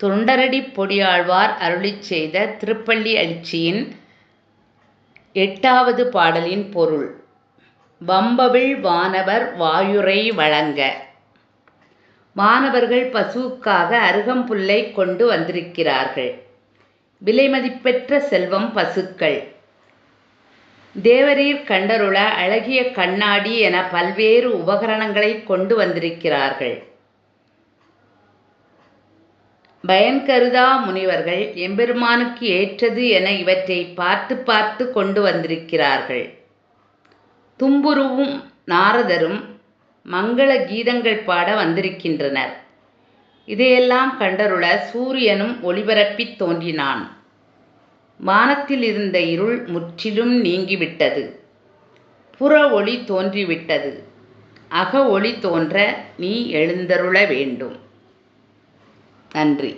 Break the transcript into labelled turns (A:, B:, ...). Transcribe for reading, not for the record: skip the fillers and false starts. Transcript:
A: தொண்டரடிப் பொடியாழ்வார் அருளிச் செய்த திருப்பள்ளி எழுச்சியின் 8வது பாடலின் பொருள். வம்பவிழ் வானவர் வாயுரை வழங்க. வானவர்கள் பசுவுக்காக அருகம்புல்லை கொண்டு வந்திருக்கிறார்கள். விலைமதிப்பெற்ற செல்வம் பசுக்கள். தேவரீர் கண்டருள அழகிய கண்ணாடி என பல்வேறு உபகரணங்களை கொண்டு வந்திருக்கிறார்கள். பயன்கருதா முனிவர்கள் எம்பெருமானுக்கு ஏற்றது என இவற்றை பார்த்து பார்த்து கொண்டு வந்திருக்கிறார்கள். தும்புருவும் நாரதரும் மங்கள கீதங்கள் பாட வந்திருக்கின்றனர். இதையெல்லாம் கண்டருள சூரியனும் ஒளிபரப்பித் தோன்றினான். வானத்தில் இருந்த இருள் முற்றிலும் நீங்கிவிட்டது. புற ஒளி தோன்றிவிட்டது. அக ஒளி தோன்ற நீ எழுந்தருள வேண்டும். நன்றி.